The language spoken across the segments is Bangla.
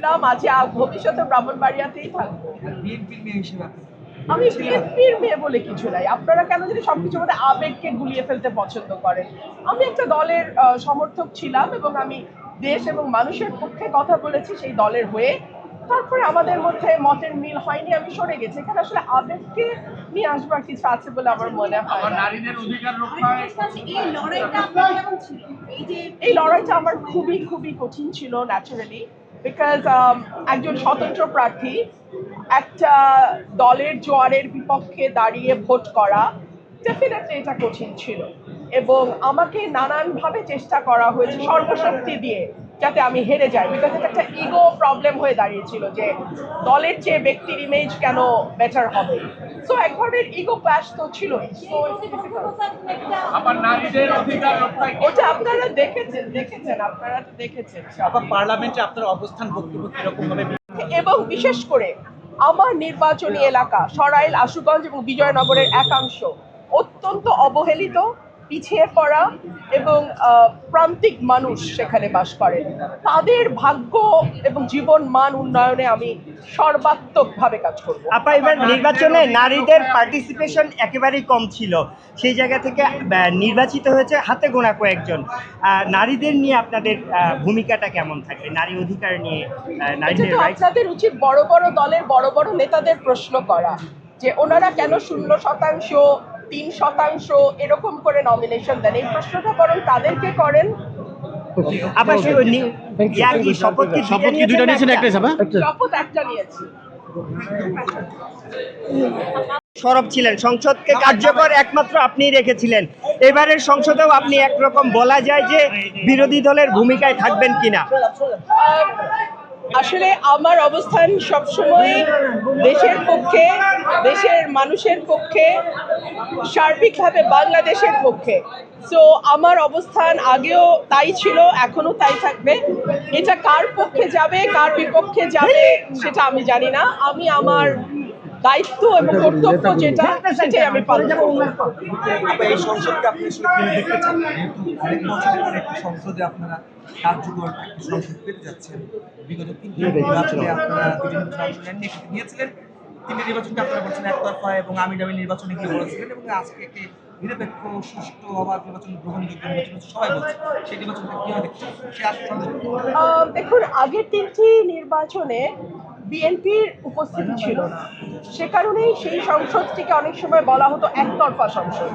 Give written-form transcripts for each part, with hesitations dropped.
ছিলাম, আছি, ভবিষ্যতে ব্রাহ্মণবাড়িয়াতেই থাকবো। বিএনপির মেয়ে হিসেবে আমি বিএনপির মেয়ে বলে কিছু নাই। আপনারা কেন যদি সবকিছু মধ্যে আবেগকে গুলিয়ে ফেলতে পছন্দ করেন? আমি একটা দলের সমর্থক ছিলাম এবং আমি দেশ এবং মানুষের পক্ষে কথা বলেছি সেই দলের হয়ে। তারপরে আমাদের মধ্যে মতের মিল হয়নি, আমি সরে গেছি। এখানে আসলে আবেগকে নিয়ে আসবার কিছু আছে বলে আমার মনে হয় না। নারীদের অধিকার রক্ষায় এই লড়াইটা আমার খুবই খুবই কঠিন ছিল ন্যাচারালি, বিকজ একজন স্বতন্ত্র প্রার্থী একটা দলের জোয়ারের বিপক্ষে দাঁড়িয়ে ভোট করা ডেফিনেটলি এটা কঠিন ছিল এবং আমাকে নানানভাবে চেষ্টা করা হয়েছে সর্বশক্তি দিয়ে যাতে আমি হেরে যাই, বিকজ এটা একটা ইগো প্রবলেম হয়ে দাঁড়িয়েছিল যে দলের চেয়ে ব্যক্তির ইমেজ কেন বেটার হবে। সো এক ধরনের ইগো ক্ল্যাশ তো ছিলই। সো আবার নারীদের অধিকার রক্ষায় ওটা আপনারা দেখেছেন আপনারা তো দেখেছেন। আবার পার্লামেন্টে আপনার অবস্থান বক্তব্য কিরকম হবে? এবং বিশেষ করে আমার নির্বাচনী এলাকা সরাইল, আশুগঞ্জ এবং বিজয়নগরের একাংশ অত্যন্ত অবহেলিত, পিছিয়ে পড়া এবং প্রান্তিক মানুষ সেখানে বাস করে। তাদের ভাগ্য এবং জীবন মান উন্নয়নে আমি সর্বাত্মকভাবে কাজ করব। আপা, এবার নির্বাচনে নারীদের পার্টিসিপেশন একেবারেই কম ছিল, সেই জায়গা থেকে নির্বাচিত হয়েছে হাতে গোনা কয়েকজন। নারীদের নিয়ে আপনাদের ভূমিকাটা কেমন থাকবে, নারী অধিকার নিয়ে? নারীদের এটা তো আপনাদের উচিত বড় বড় দলের বড় বড় নেতাদের প্রশ্ন করা যে ওনারা কেন 0%, 3% এরকম করে নমিনেশন দেন। এই প্রশ্নটা বরং তাদেরকে করেন। আবার শপথ কি দুইটা নিয়েছেন? শপথ একটা নিয়েছি। সরব ছিলেন, সংসদকে কার্যকর একমাত্র আপনিই রেখেছিলেন। এবারের সংসদেও আপনি একরকম বলা যায় যে বিরোধী দলের ভূমিকায় থাকবেন কিনা? আসলে আমার অবস্থান সবসময় দেশের পক্ষে, দেশের মানুষের পক্ষে, সার্বিকভাবে বাংলাদেশের পক্ষে। সো আমার অবস্থান আগেও তাই ছিল, এখনো তাই থাকবে। এটা কার পক্ষে যাবে কার বিপক্ষে যাবে সেটা আমি জানি না। আমি আমার দায়িত্ব এবং কর্তব্য যেটা সেটাই আমি পালন করব। এই সংসদকে আপনি আসলে কিভাবে দেখতে চান? যেহেতু অনেক বছর পরে একটি সংসদে আপনারা কার্যকর একটি সংসদ পেতে যাচ্ছেন, বিগত 3টি নির্বাচনে আপনারা দুটি নির্বাচন নিয়েছিলেন, 3টি নির্বাচনকে আপনারা বলছেন একতরফা এবং আমি দামি নির্বাচনে গিয়ে বলেছিলেন এবং আজকে একটি নিরপেক্ষ সুষ্ঠু অবাধ নির্বাচন, গ্রহণযোগ্য নির্বাচন সবাই বলছে, সেই নির্বাচনটা কিভাবে দেখছেন? সে আসলে দেখুন, আগের 3টি নির্বাচনে বিএনপির উপস্থিতি ছিল না, সে কারণেই সেই সংসদটিকে অনেক সময় বলা হতো একতরফা সংসদ।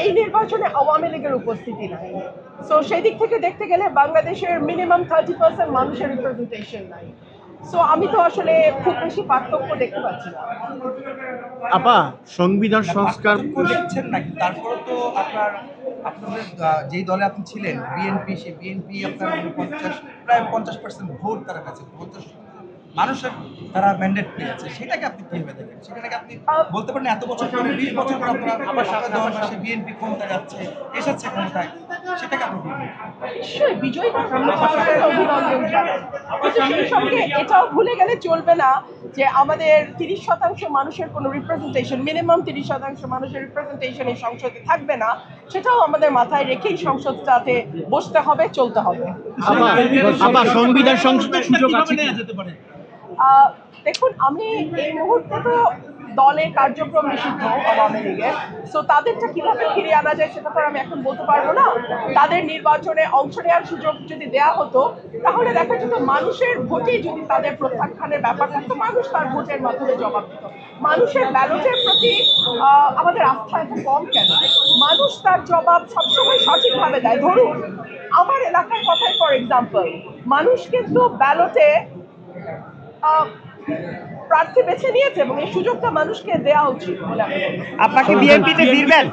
এই নির্বাচনে আওয়ামী লীগের উপস্থিতি নাই। সো সেই দিক থেকে দেখতে গেলে বাংলাদেশের মিনিমাম 30% মানুষের রিপ্রেজেন্টেশন নাই। সো আমি তো আসলে খুব বেশি পার্থক্য দেখতে পাচ্ছি না। আপা, সংবিধান সংস্কার দেখছেন নাকি? তারপরে তো আপনাদের যেই দলে আপনি ছিলেন বিএনপি, সেই বিএনপি আপনার প্রায় 50% ভোট তারা কাছে, মানুষের তারা ম্যান্ডেট পেয়েছে, সেটাকে আপনি কিভাবে দেখেন? সেটাকে আপনি বলতে পারেন এত বছর পরে 20 বছর পর আপনারা বিএনপি ক্ষমতায় যাচ্ছে, এসেছে ক্ষমতায়, সেটাকে আপনি নিশ্চয়ই বিজয়ী অভিনন্দন জানাই, কিন্তু সেই সঙ্গে এটাও ভুলে গেলে চলবে না যে আমাদের 30% মানুষের কোনো রিপ্রেজেন্টেশন, মিনিমাম 30% মানুষের রিপ্রেজেন্টেশন এই সংসদে থাকবে না। সেটাও আমাদের মাথায় রেখেই সংসদটাতে বসতে হবে, চলতে হবে। আপা, সংবিধান সংশোধনের সুযোগ আছে যেতে পারে? দেখুন, আমি এই মুহূর্তে তো দলের কার্যক্রম নিষিদ্ধ আওয়ামী লীগের, সো তাদেরটা কিভাবে ফিরিয়ে আনা যায় সেটা তো আমি এখন বলতে পারবো না। তাদের নির্বাচনে অংশ নেওয়ার সুযোগ যদি দেয়া হতো তাহলে দেখা যেত মানুষের ভোটে যদি তাদের প্রত্যাখ্যানের ব্যাপার থাকতো, মানুষ তার ভোটের মাধ্যমে জবাব দিত। মানুষের ব্যালটের প্রতি আমাদের আস্থা এত কম কেন? মানুষ তার জবাব সবসময় সঠিকভাবে দেয়। ধরুন আমার এলাকার কথাই ফর এক্সাম্পল, মানুষ কিন্তু ব্যালটে প্রার্থী বেছে নিয়েছে এবং এই সুযোগটা মানুষকে দেওয়া উচিত বলে আমি মনে করি। আপনাকে বিএনপিতে ফিরবেন?